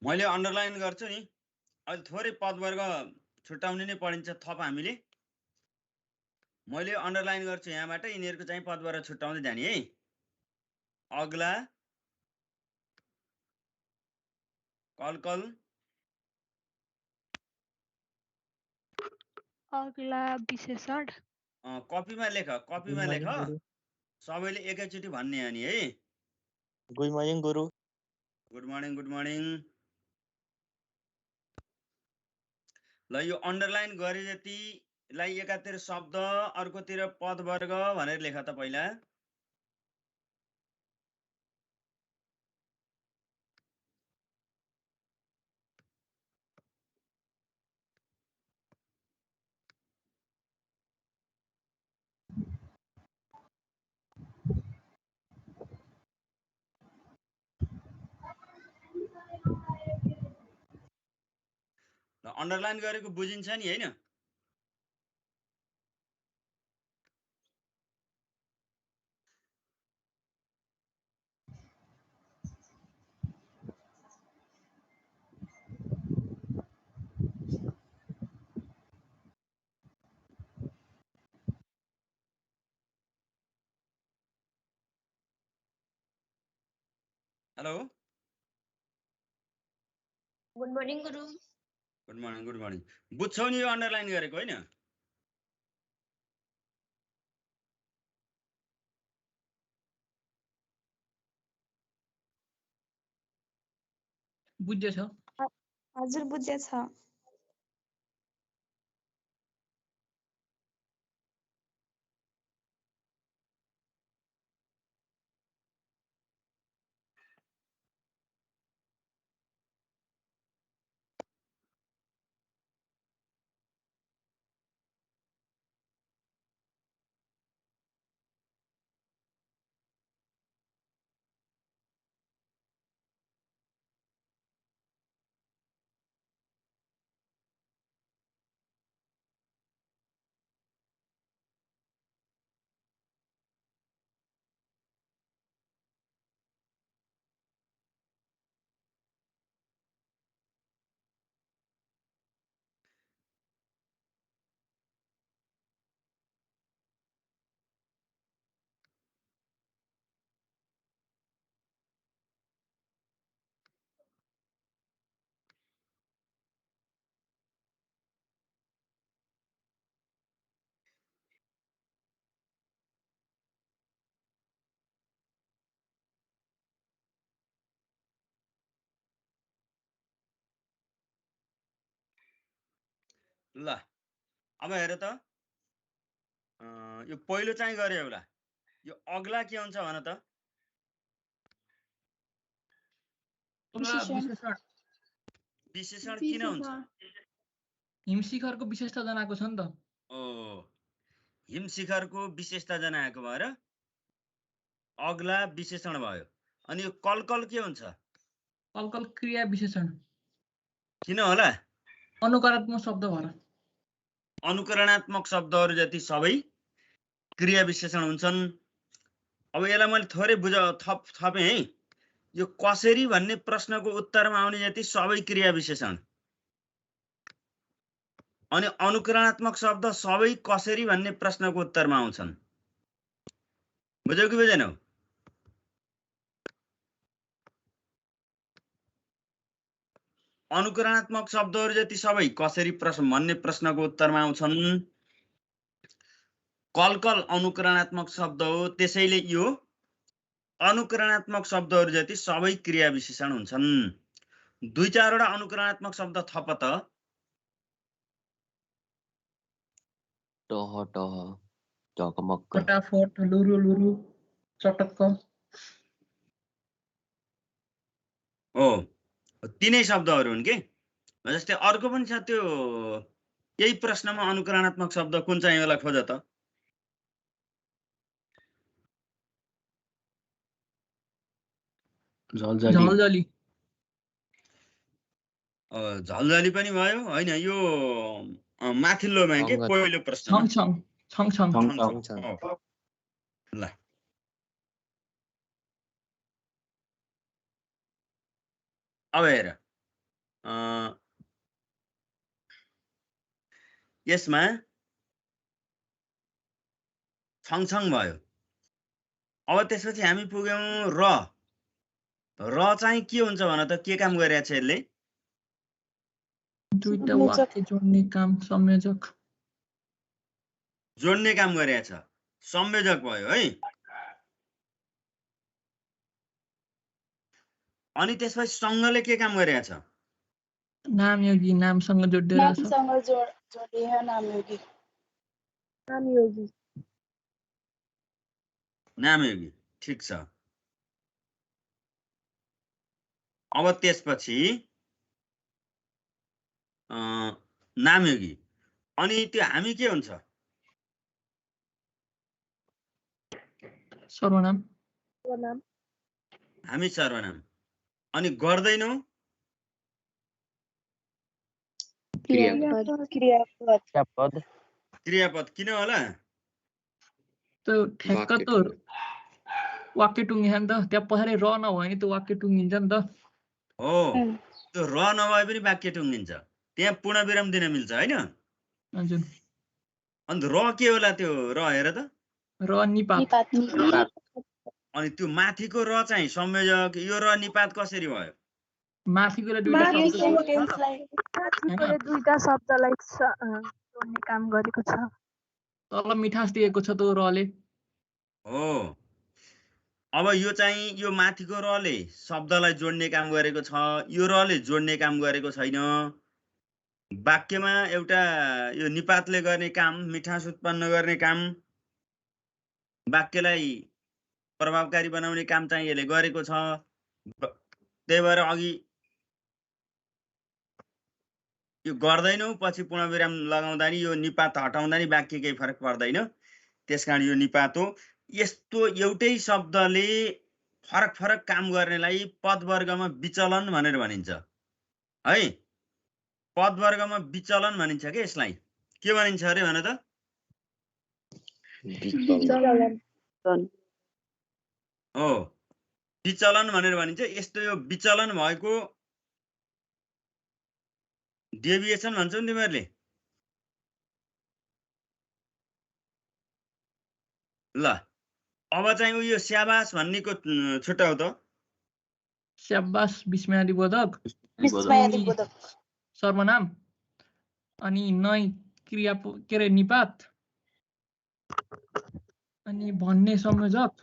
मैले अन्डरलाइन गर्छु नि। अहिले थोरै पदवर्ग छुट्याउने नै पढिन्छ थप हामीले। मैले अन्डरलाइन गर्छु यहाँबाट, यिनीहरूको चाहिँ पदवर्ग छुट्याउँदै जाने है। अग्ला, कलकल, अग्ला विशेषण। कपीमा लेख, कपीमा लेख। सबैले एकैचोटि भन्ने हो नि है। Good morning guru. Good morning, good morning. ल यो अन्डरलाइन गरे जतिलाई एकातिर शब्द अर्कोतिर पदवर्ग भनेर लेख त पहिला। अन्डरलाइन गरेको बुझिन्छ नि हैन? Hello, good morning guru. Good morning, good morning. बुझ्छौ नि यो अन्डरलाइन गरेको हैन? बुझ्दैछ? हजुर बुझेछ। ल अब हेर त, यो पहिलो चाहिँ गरे होला। यो अग्ला के हुन्छ भन त? विशेषण किन हुन्छ? हिमशिखरको विशेषता जनाएको छ नि त। हिमशिखरको विशेषता जनाएको भएर अग्ला विशेषण भयो। अनि यो कलकल के हुन्छ? कलकल क्रिया विशेषण। किन होला? अनुकरणात्मक शब्द भएर। अनुकरणात्मक शब्दहरू जति सबै क्रिया विशेषण हुन्छन्। अब यसलाई मैले थोरै थपेँ है। यो कसरी भन्ने प्रश्नको उत्तरमा आउने जति सबै क्रिया विशेषण, अनि अनुकरणात्मक शब्द सबै कसरी भन्ने प्रश्नको उत्तरमा आउँछन्। बुझ्यौ कि बुझेनौ? अनुकरणात्मक शब्दहरू जति सबै कसरी भन्ने प्रश्नको उत्तरमा आउँछन्। कलकल अनुकरणात्मक शब्द हो, त्यसैले यो अनुकरणात्मक शब्दहरू जति सबै क्रिया विशेषण हुन्छन्। दुई चारवटा अनुकरणात्मक शब्द थप त। टह टह, टकमक्क, फटाफट, लुरु लुरु, चटक्क। हो, तिनै शब्दहरू हुन् के। जस्तै अर्को पनि छ, त्यो यही प्रश्नमा अनुकरणात्मक शब्द कुन चाहिँ होला खोज त। झलझली। झलझली पनि भयो होइन। यो माथिल्लोमा के पहिलो प्रश्न ल। अब हेर, यसमा छङछङ भयो। अब त्यसपछि हामी पुग्यौं र चाहिँ के हुन्छ भन त, के काम गरिरहेछ यसले? दुईटा वाक्य जोड्ने काम संयोजक। जोड्ने काम गरिरहेछ, संयोजक भयो है। अनि त्यसपछि सँगले के काम गरिरहेछ? नामयोगी, नामसँग जोड्दै रहेछ। नामयोगी, ठिक छ। अब त्यसपछि नामयोगी, अनि त्यो हामी के हुन्छ? सर्वनाम। हामी सर्वनाम। अनि गर्दैनौ? क्रियापद। किन होला? त्यो ठ्याक्क त वाक्य टुङ्गिन्छ नि त, त्यहाँ पछाडि र नभए नि त्यो वाक्य टुङ्गिन्छ नि त। हो, त्यो र नभए पनि वाक्य टुङ्गिन्छ, त्यहाँ पूर्णविराम दिन मिल्छ हैन? हजुर। अनि र के होला त्यो? र हेर त, र निपात। अनि त्यो माथिको र चाहिँ संयोजक, यो र निपात कसरी भयो? माथिकोले दुईटा शब्दलाई जोड्ने काम गरेको छ। तल मिठास दिएको छ त्यो रले। हो, अब यो चाहिँ यो माथिको रले शब्दलाई जोड्ने काम गरेको छ, यो रले जोड्ने काम गरेको छैन। वाक्यमा एउटा यो निपातले गर्ने काम, मिठास उत्पन्न गर्ने काम, वाक्यलाई प्रभावकारी बनाउने काम चाहिँ यसले गरेको छ। त्यही भएर अघि यो गर्दैनौ पछि पूर्णविराम लगाउँदा नि यो निपात हटाउँदा नि वाक्य केही फरक पर्दैन, त्यसकारण यो निपात हो। यस्तो एउटै शब्दले फरक फरक काम गर्नेलाई पदवर्गमा विचलन भनेर भनिन्छ है। पदवर्गमा विचलन भनिन्छ के यसलाई? के भनिन्छ अरे भन त? हो, विचलन भनेर भनिन्छ। यस्तो यो विचलन भएको डेभिएसन भन्छौ नि तिमीहरूले। ल अब चाहिँ यो स्याबास भन्नेको छुट्याउ त। स्याबास विस्मयादिबोधक सर्वनाम, अनि नै क्रिया के अरे निपात, अनि भन्ने संयोजक,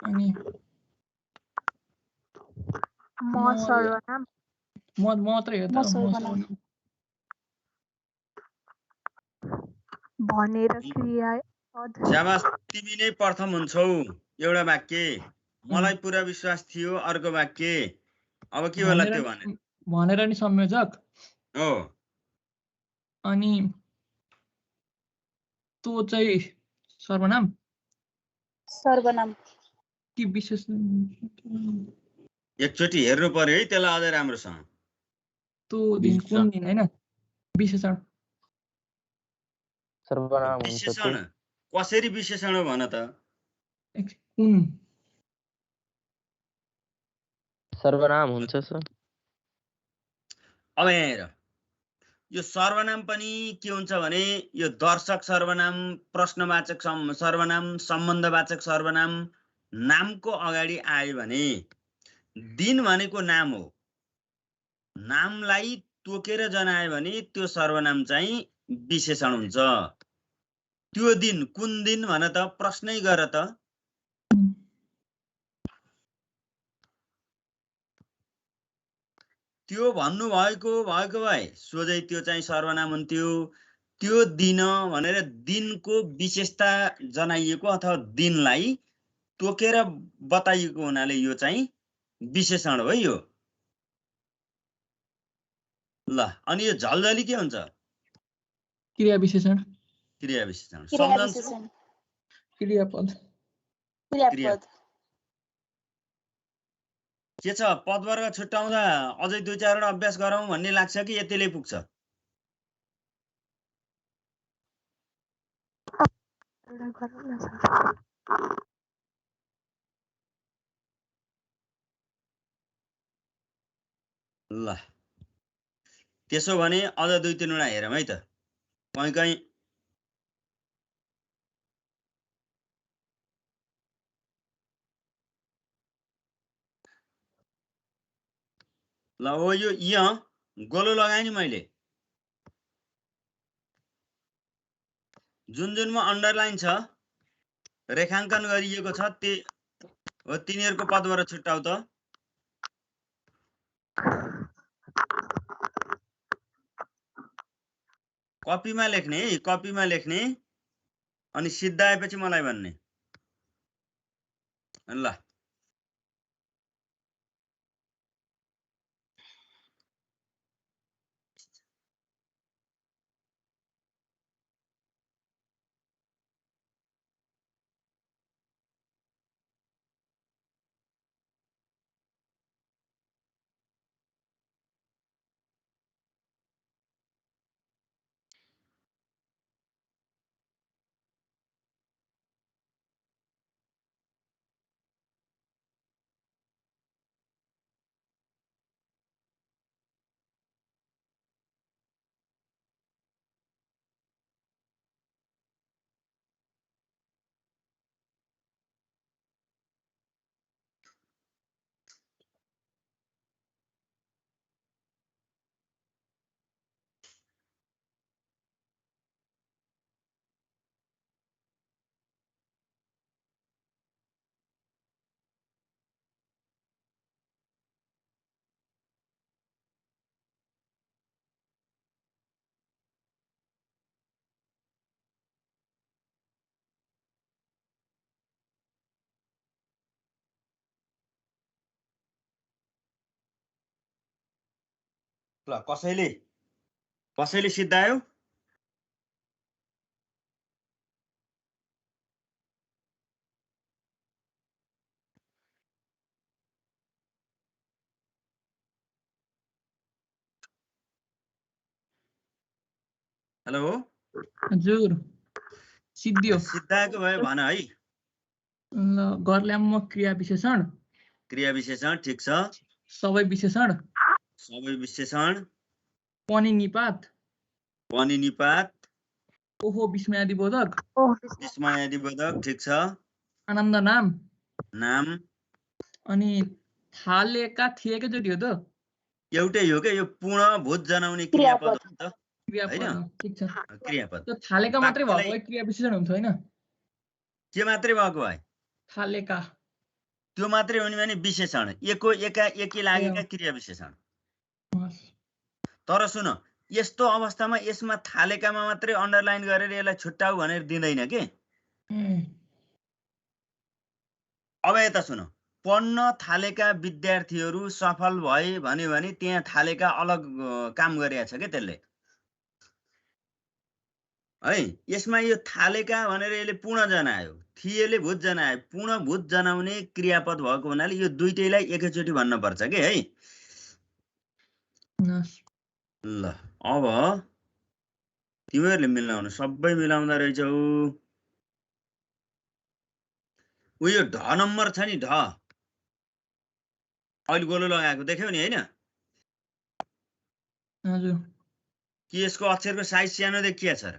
अनि म सर्वनाम। मात्रै हो त। भनेर क्रियापद। स्याबास, तिमी नै प्रथम हुन्छौ। एउटा वाक्य, मलाई पुरा विश्वास थियो। अर्को वाक्य, अब के होला त्यो भनेर नि संयोजक हो। अनि त्यो चाहिँ सर्वनाम कि विशेषण? एकचोटि हेर्नु पर्यो है त्यसलाई अझै राम्रोसँग। त्यो दिन कुन दिन हैन? विशेषण। सर्वनाम विशेषण कसरी विशेषण हो भन त? कुन सर्वनाम हुन्छ सर? अब हेर, यो सर्वनाम पनि के हुन्छ भने यो दर्शक सर्वनाम, प्रश्नवाचक सर्वनाम, सम्बन्धवाचक सर्वनाम नामको अगाडि आयो भने, दिन भनेको नाम हो, नामलाई तोकेर जनायो भने त्यो सर्वनाम चाहिँ विशेषण हुन्छ। त्यो दिन कुन दिन भन त? प्रश्नै गर त। त्यो भन्नु भएको भए सोझै त्यो चाहिँ सर्वनाम हुन्थ्यो। त्यो दिन भनेर दिनको विशेषता जनाइएको अथवा दिनलाई तोकेर बताइएको हुनाले यो चाहिँ विशेषण हो यो। ल अनि यो झलझली के हुन्छ? क्रिया विशेषण। क्रियापद। के छ, पदवर्ग छुट्याउँदा अझै 2-4 अभ्यास गरौँ भन्ने लाग्छ कि यतिले पुग्छ? त्यसो भने अझ 2-3 वटा हेरौँ है त। कहीँ ल हो यो यहाँ गोलो लगाएँ नि मैले। जुन जुनमा अन्डरलाइन छ, रेखाङ्कन गरिएको छ, तिनीहरूको पदबाट छुट्याउ त। कपीमा लेख्ने है, कपीमा लेख्ने अनि सिद्धाएपछि मलाई भन्ने। ल ल कसैले सिद्धायो? हेलो हजुर सिद्धियो। सिद्धाएको भयो भन है। ल गर्ल्याम्म क्रिया विशेषण, क्रिया विशेषण ठिक छ। सबै विशेषण, सबै विशेषण, पनि निपात, पनि निपात, ओहो विस्मयादिबोधक, विस्मयादिबोधक ठिक छ। आनन्द नाम, नाम अनि थालेका थिए एकैचोटि हो त? एउटै हो के, यो पूर्णभूत जनाउने क्रियापद हो नि त। क्रियापद हैन? हो, ठिक छ। क्रियापद। त्यो थालेका मात्रै भएको वाक्यलाई भए क्रिया विशेषण हुन्छ होइन? के मात्रै भएको भए? थालेका। त्यो मात्रै हुने भने विशेषण, एकी लागेका क्रिया विशेषण। हस्। तर सुन, यस्तो अवस्थामा यसमा थालेकामा मात्रै अन्डरलाइन गरेर यसलाई छुट्याउ भनेर दिँदैन के। अब यता सुन, पढ्न थालेका विद्यार्थीहरू सफल भए भन्यो भने त्यहाँ थालेका अलग काम गरिएको छ के त्यसले है। यसमा यो थालेका भनेर यसले पूर्ण जनायो, थिएले भूत जनायो, पूर्ण भूत जनाउने क्रियापद भएको हुनाले यो दुईटैलाई एकैचोटि भन्न पर्छ के है। ल अब तिमीहरूले मिलाउनु, सबै मिलाउँदा रहेछौ। उयो ढ नम्बर छ नि, ढ अहिले गोलो लगाएको देख्यौ नि होइन? हजुर। कि यसको अक्षरको साइज सानो देखिया छ र?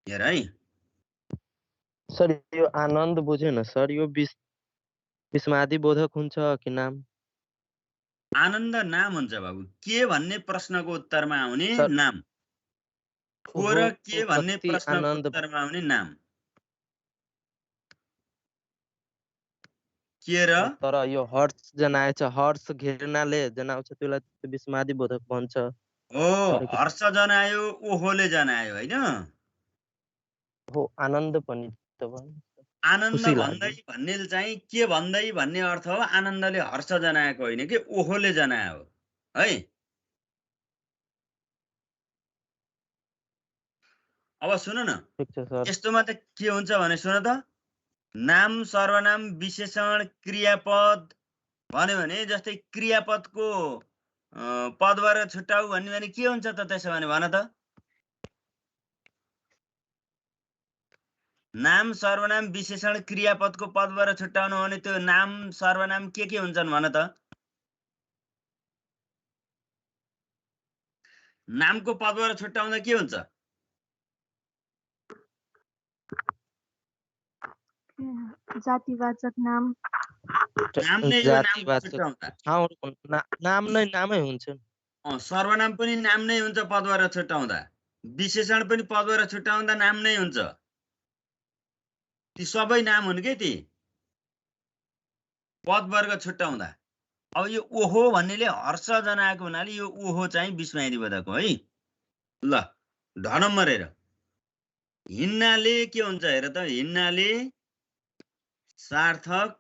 हेर है। सर यो आनन्द बुझेन सर, यो विस्मादिबोधक हुन्छ कि नाम? आनन्द नाम हुन्छ बाबु। के भन्ने प्रश्नको उत्तरमा आउने सर, नाम। को र के भन्ने कति प्रश्नको आनन्द उत्तरमा आउने नाम। के र तर यो हर्ष जनाएछ, हर्ष घेर्नाले जनाउँछ, त्यसलाई विस्मादिबोधक भन्छ। हो, हर्ष जनायो, ओहोले जनायो होइन? हो, आनन्द पनि त भन्छ। आनन्द खुसी भन्दै लाग्यो। भन्ने चाहिँ के भन्दै भन्ने अर्थ हो। आनन्दले हर्ष जनाएको होइन कि ओहोले जनायो है। अब सुन न, ठिक छ सर। यस्तोमा त के हुन्छ भने सुन त, नाम, सर्वनाम, विशेषण, क्रियापद भन्यो भने जस्तै क्रियापदको पदबाट छुट्याउ भन्ने भने के हुन्छ त त्यसो भने भन त? नाम सर्वनाम विशेषण क्रियापदको पदबाट छुट्याउनु हो भने त्यो नाम सर्वनाम के हुन्छन् भन त? नामको पदबाट छुट्याउँदा के हुन्छ? जातिवाचक नाम। नाम नै हो नामको जातिवाचक छुट्याउँदा। ठाउँको नाम नै नामै हुन्छ। सर्वनाम पनि नाम नै हुन्छ पदबाट छुट्याउँदा। विशेषण पनि पदबाट छुट्याउँदा नाम नै हुन्छ। ती सबै नाम हुन् के ती पदवर्ग छुट्याउँदा। अब यो ओहो भन्नेले हर्ष जनाएको हुनाले यो ओहो चाहिँ विस्मयादी बोधक हो है। ल ढ नम्बर हेर। हिन्नाले के हुन्छ हेर त? हिन्नाले सार्थक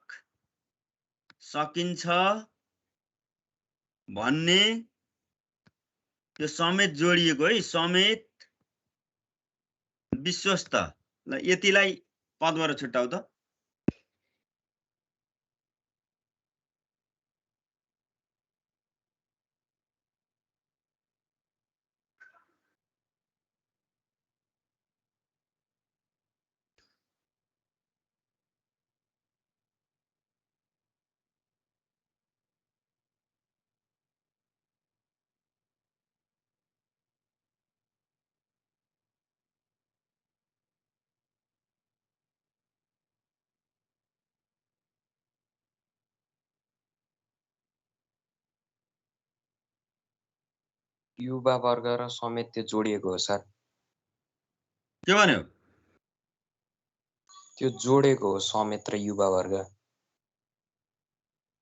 सकिन्छ भन्ने यो समेत जोडिएको है। समेत विश्वस्त। ल यतिलाई पदबाट छुट्याउ त। युवा वर्ग र समेत त्यो जोडिएको हो सर। के भन्यो? त्यो जोडेको हो समेत र युवा वर्ग।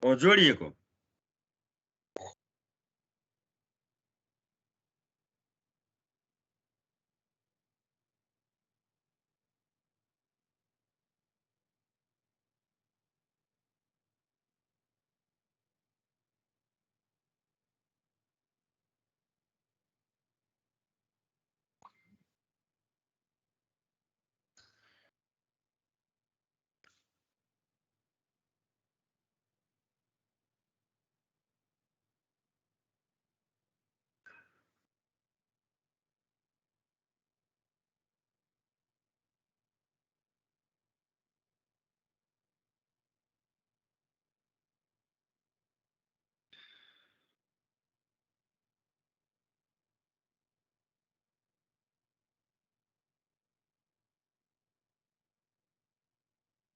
हो जोडिएको।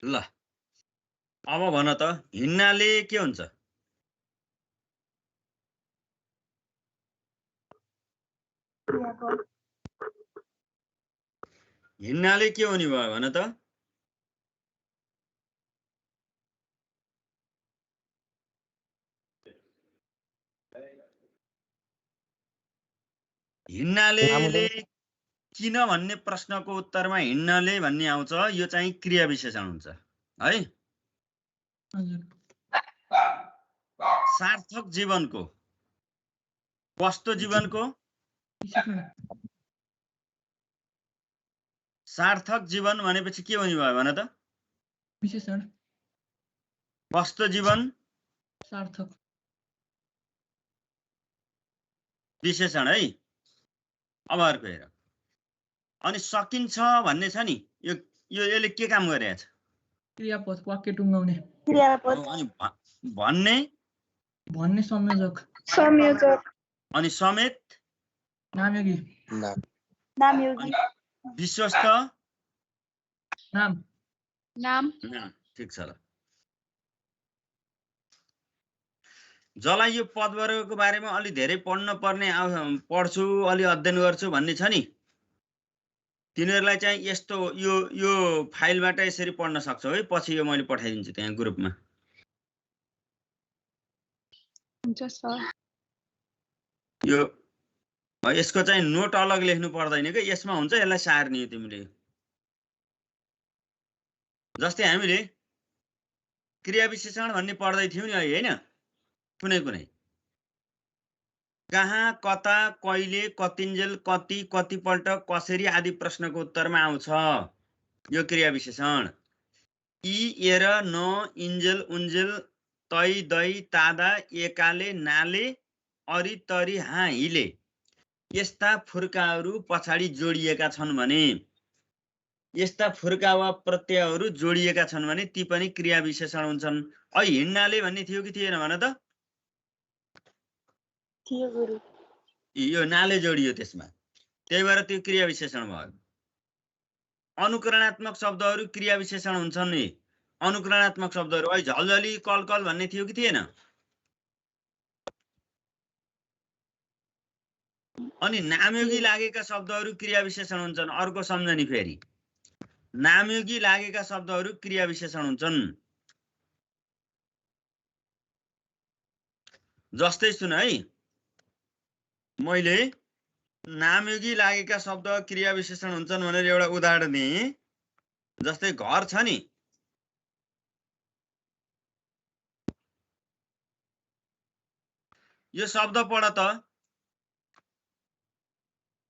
ल अब भन त हिन्नाले के हुन्छ? हिन्नाले के हुने भयो भन त? हिन्नाले किन भन्ने प्रश्नको उत्तरमा हिन्नले भन्ने आउँछ। यो चाहिँ क्रिया विशेषण हुन्छ है। सार्थक जीवनको वस्तु जीवनको सार्थक जीवन भनेपछि के हुने भयो भन त? विशेषण। वस्तु जीवन सार्थक विशेषण है। अब अर्को हेर। अनि सकिन्छ भन्ने छ नि, यो यसले के काम गरेको छ? क्रियापद वाक्य टुङ्गाउने। क्रियापद। अनि भन्ने भन्ने संयोजक। संयोजक। अनि समेत नामयोगी। नामयोगी। विश्वस्त नाम। नाम। ठिक छ। ल जसलाई यो पदवर्गको बारेमा अलि धेरै पढ्न पर्ने पढ्छु अलि अध्ययन गर्छु भन्ने छ नि, तिनीहरूलाई चाहिँ यस्तो यो फाइलबाट यसरी पढ्न सक्छौ है। पछि यो मैले पठाइदिन्छु त्यहाँ ग्रुपमा। हुन्छ सर। यो यसको चाहिँ नोट अलग लेख्नु पर्दैन कि, यसमा हुन्छ। यसलाई सार्ने तिमीले। जस्तै हामीले क्रिया विशेषण भन्ने पढ्दै थियौ नि होइन? कुनै कुनै कहाँ, कता, कहिले, कतिन्जेल, कति, कतिपल्ट, कसरी आदि प्रश्नको उत्तरमा आउँछ यो क्रिया विशेषण। इ, एर, न, इन्जेल, उन्जेल, तै, दै, तादा, एकाले, नाले, अरि, तरी, हाँ, हिले यस्ता फुर्काहरू पछाडि जोडिएका छन् भने यस्ता फुर्का वा प्रत्ययहरू जोडिएका छन् भने ती पनि क्रिया विशेषण हुन्छन्। अब हिँड्नाले भन्ने थियो कि थिएन भन त? थियो गुरु। यो नाले जोडियो त्यसमा, त्यही भएर त्यो क्रिया विशेषण भयो। अनुकरणात्मक शब्दहरू क्रिया विशेषण हुन्छन् नि। अनुकरणात्मक शब्दहरू ऐ झलझली कलकल भन्ने थियो कि थिएन? अनि नामयोगी लागेका शब्दहरू क्रिया विशेषण हुन्छन्। अर्को सम्झनी फेरि, नामयोगी लागेका शब्दहरू क्रिया विशेषण हुन्छन्। जस्तै सुन है, मैले नामयोगी लागेका शब्द क्रिया विशेषण हुन्छन् भनेर एउटा उदाहरण दिएँ। जस्तै घर छ नि, यो शब्द पढ त।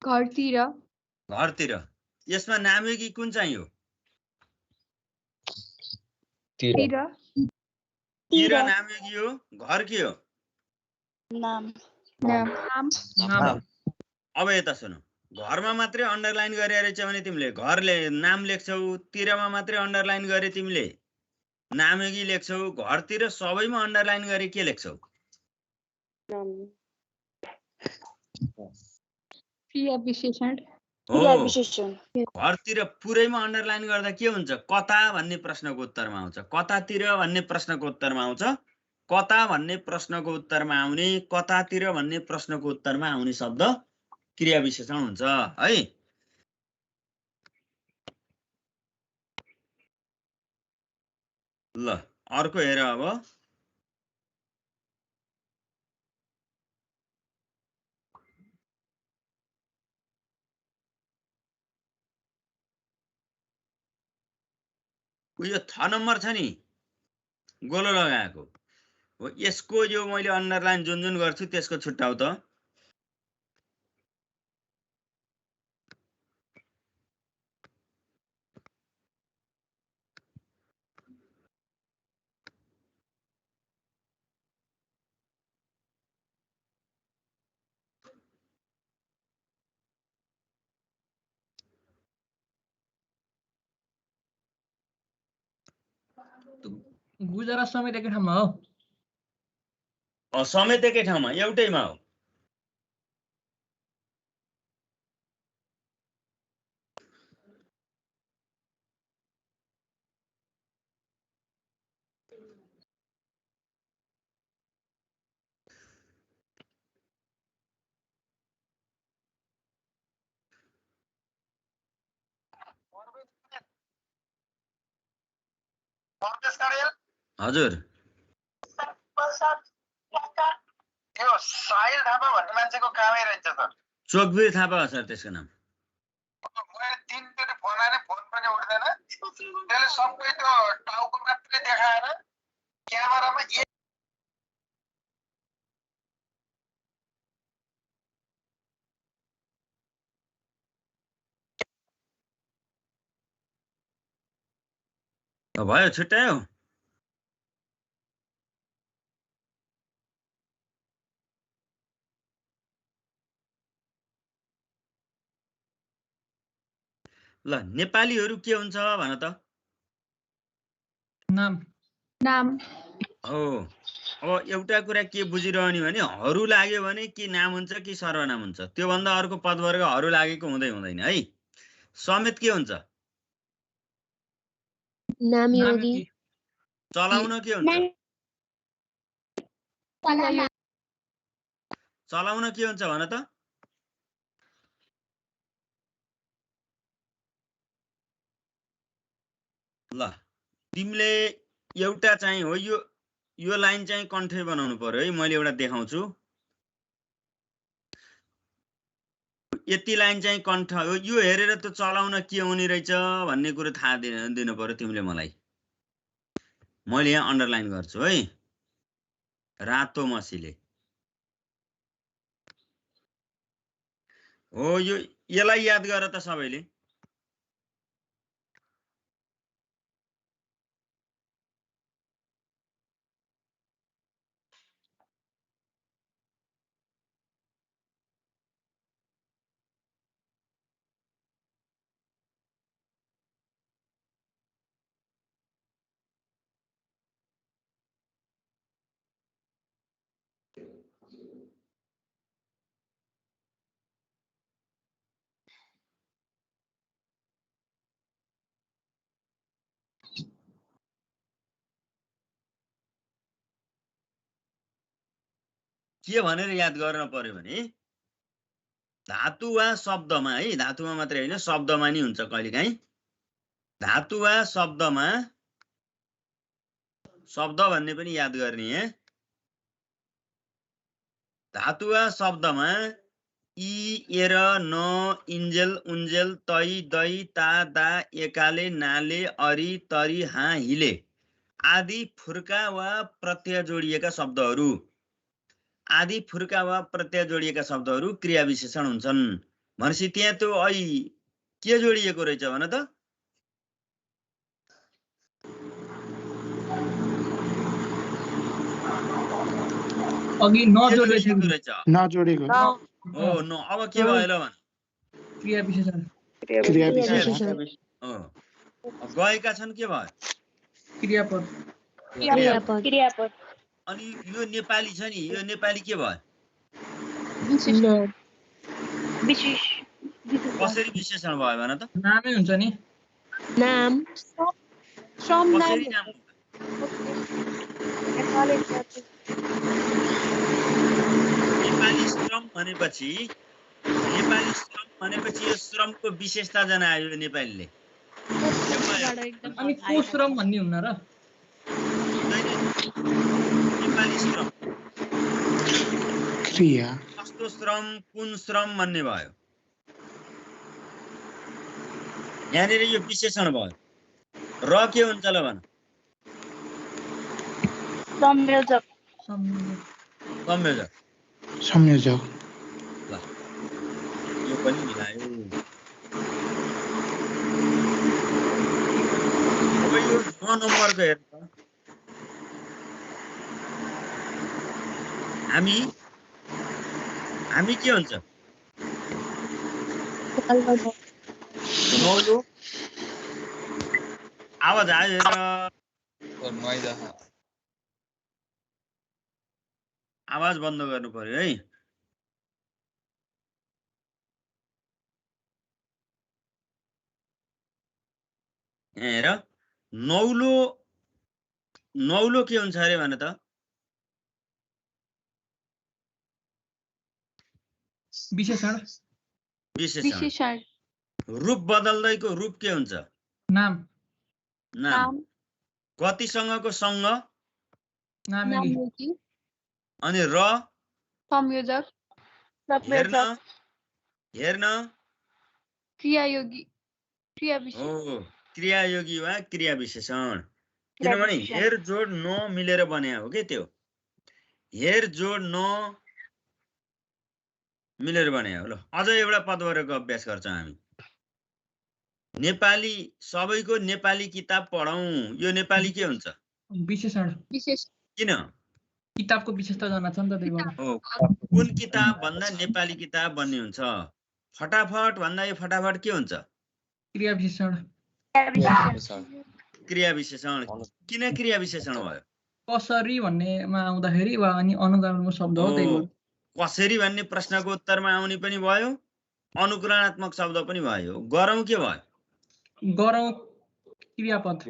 घरतिर। घरतिर, यसमा नामयोगी कुन चाहिँ हो? तिर। तिर नामयोगी हो, घर के हो? नाम। अब यता सुन, घरमा मात्रै अन्डरलाइन गरे रहेछ भने तिमीले घरले नाम लेख्छौ, तिरमा मात्रै अन्डरलाइन गरे तिमीले नामयोगी लेख्छौ, घरतिर सबैमा अन्डरलाइन गरे के लेख्छौ? क्रिया विशेषण। हो, घरतिर पुरैमा अन्डरलाइन गर्दा के हुन्छ? कता भन्ने प्रश्नको उत्तरमा आउँछ। कतातिर भन्ने प्रश्नको उत्तरमा आउँछ। कता भन्ने प्रश्नको उत्तरमा आउने, कतातिर भन्ने प्रश्नको उत्तरमा आउने शब्द क्रिया विशेषण हुन्छ है। ल अर्को हेर अब, यो थ नम्बर छ नि, गोलो लगाएको हो, यसको यो मैले अन्डरलाइन जुन जुन गर्छु त्यसको छुट्टाउ त। गुजरा समेत एकै ठाउँमा हो। समेत एकै ठाउँमा, एउटैमा हो। हजुर, त्यो साहिल थापा भन्ने मान्छेको कामै रहेछ त। चोकवीर थापा हो सर त्यसको नाम। मैले 3 चोटि फोन आएर फोन पनि उठ्दैन। त्यसले सबै त्यो टाउको मात्रै देखाएर क्यामेरामा भयो, छुट्यायो। ल नेपालीहरू के हुन्छ भन त? नाम। हो, अब एउटा कुरा के बुझिरहने भने हरू लाग्यो भने कि नाम हुन्छ कि सर्वनाम हुन्छ, त्योभन्दा अर्को पदवर्ग हरू लागेको हुँदै हुँदैन है। समेत के हुन्छ? नामयोगी। चलाउन के हुन्छ? चलाउन के हुन्छ भन त? ल तिमीले एउटा चाहिँ हो, यो लाइन चाहिँ कन्ठे बनाउनु पर्यो है। मैले एउटा देखाउँछु, यति लाइन चाहिँ कण्ठ हो। यो हेरेर त चलाउन के हुने रहेछ भन्ने कुरो थाहा दिनु पर्यो तिमीले मलाई। मैले यहाँ अन्डरलाइन गर्छु है, रातो मसीले। हो, यसलाई याद गर त सबैले। के भनेर याद गर्न पर्यो भने धातु वा शब्दमा है, धातुमा मात्रै होइन शब्दमा नि हुन्छ कहिलेकाहीँ। धातु वा शब्दमा, शब्द भन्ने पनि याद गर्ने है। धातु वा शब्दमा इ, एर, न, इन्जेल, उन्जेल, तै, दै, ता, दा, एकाले, नाले, अरि, तरी, हा, हिले आदि फुर्का वा प्रत्यय जोडिएका शब्दहरू, आदि फुर्का वा प्रत्यय जोडिएका शब्दहरू क्रिया विशेषण हुन्छन्। भनेपछि त्यहाँ त्यो ऐ के जोडिएको रहेछ भन त? अघि के नजोडेको जोडिएको रहेछ? नजोडेको हो, न। अब के भयो ल भन? क्रिया विशेषण। क्रिया विशेषण हो, गएका छन् के भयो? क्रियापद। क्रियापद। अनि यो नेपाली छ नि, यो नेपाली के भयो? विशेष। कसरी विशेषण भयो भन त? नामै हुन्छ नि। नाम श्रम नाम कसरी नाम? नेपाली श्रम भनेपछि यो श्रमको विशेषता जनायो यो नेपालीले। अनि को श्रम भन्ने हुन्न र? नेपाली श्रम क्रिया कस्तो श्रम, कुन श्रम भन्ने भयो। यहाँनिर यो विशेषण भयो। र के हुन्छ ल भन? संयोजक। संयोजक। संयोजक। ल यो पनि मिलायो। अब यो 9 नम्बरको हेर्नु त। हामी के हुन्छ? नौलो आवाज आयो हेर। आवाज बन्द गर्नु पर्यो है। हेर, नौलो के हुन्छ अरे भन त? विशेषण। विशेषण रूप बदल्दैको रूप के हुन्छ? नाम। कतिसँगको सँग? नामयोगी अनि र? संयोजक हेर्न क्रियायोगी क्रिया विशेषण हो, क्रियायोगी वा क्रिया विशेषण। किनभने हेर जोड न मिलेर बने हो के त्यो। हेर जोड न मिलेर बने हो। ल अझ एउटा पदवर्गको अभ्यास गर्छौँ हामी। नेपाली, सबैको नेपाली किताब पढौं। यो नेपाली के हुन्छ? विशेषण। किन? किताबको विशेषता जान्न छ नि त त्यही भएर। हो, कुन किताब भन्दा नेपाली किताब भन्ने हुन्छ। फटाफट भन्दा यो फटाफट के हुन्छ? क्रिया विशेषण। क्रिया विशेषण। किन क्रिया विशेषण भयो? कसरी भन्नेमा आउँदाखेरि वा अनि अनुकरणको शब्द हो त्यही भएर। कसरी भन्ने प्रश्नको उत्तरमा आउने पनि भयो, अनुकरणात्मक शब्द पनि भयो। गरौँ के भयो? गरौँ क्रियापद।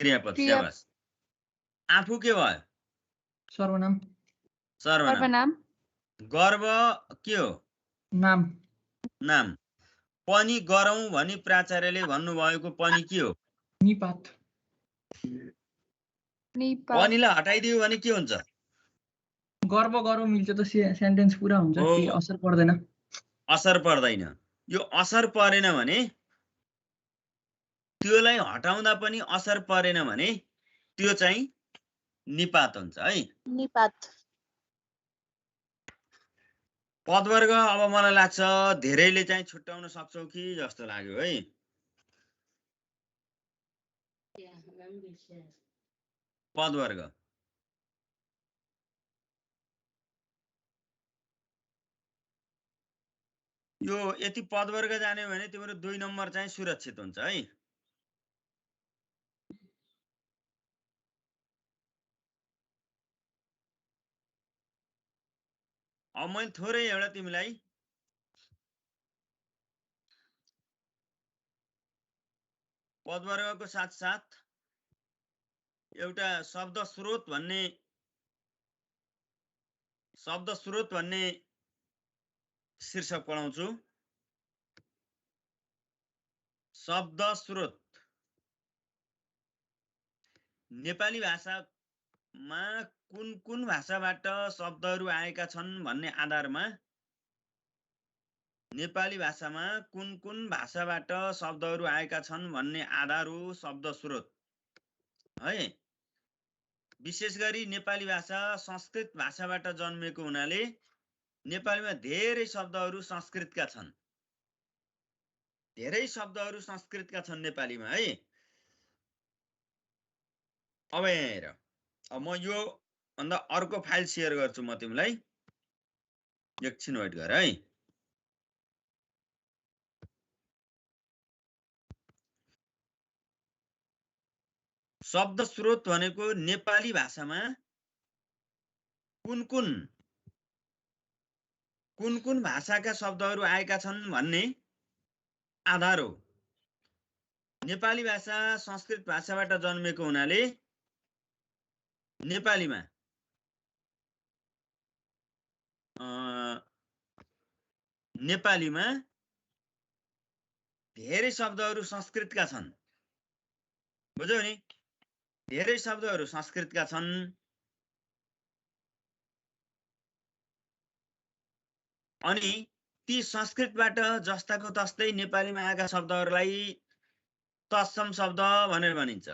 क्रियापद, स्याबास। आफू के भयो? सर्वनाम। सर्वनाम गर्व के हो? नाम। पनि गरौँ भनी प्राचार्यले भन्नुभएको पनि के हो? निपात। पनिलाई हटाइदियो भने के हुन्छ? गर्व गरौँ मिल्छ त सेन्टेन्स पुरा हुन्छ। केही असर पर्दैन। असर पर्दैन। यो असर परेन भने, त्योलाई हटाउँदा पनि असर परेन भने त्यो चाहिँ निपात हुन्छ है। निपात। पदवर्ग अब मलाई लाग्छ धेरैले चाहिँ छुट्याउन सक्छौ कि जस्तो लाग्यो है। पदवर्ग यो यति पदवर्ग जाने भने तिम्रो 2 नम्बर चाहिँ सुरक्षित हुन्छ है। अब मैले थोरै एउटा तिमीलाई पदवर्गको साथसाथ एउटा शब्द स्रोत भन्ने शब्द स्रोत भन्ने शीर्षक पढाउँछु। शब्द स्रोत नेपाली भाषामा कुन कुन भाषाबाट शब्दहरू आएका छन् भन्ने आधारमा नेपाली भाषामा कुन कुन भाषाबाट शब्दहरू आएका छन् भन्ने आधार हो शब्द स्रोत है। विशेष गरी नेपाली भाषा संस्कृत भाषाबाट जन्मेको हुनाले नेपालीमा धेरै शब्दहरू संस्कृतका छन्। धेरै शब्दहरू संस्कृतका छन् नेपालीमा है। अब हेर, अब म यो भन्दा अर्को फाइल सेयर गर्छु म तिमीलाई, एकछिन वेट गर है। शब्द स्रोत भनेको नेपाली भाषामा कुन कुन भाषाका शब्दहरू आएका छन् भन्ने आधार हो। नेपाली भाषा संस्कृत भाषाबाट जन्मेको हुनाले नेपालीमा धेरै शब्दहरू संस्कृतका छन्। बुझ्यौ नि? धेरै शब्दहरू संस्कृतका छन्। अनि ती संस्कृतबाट जस्ताको तस्तै नेपालीमा आएका शब्दहरूलाई तत्सम शब्द भनेर भनिन्छ।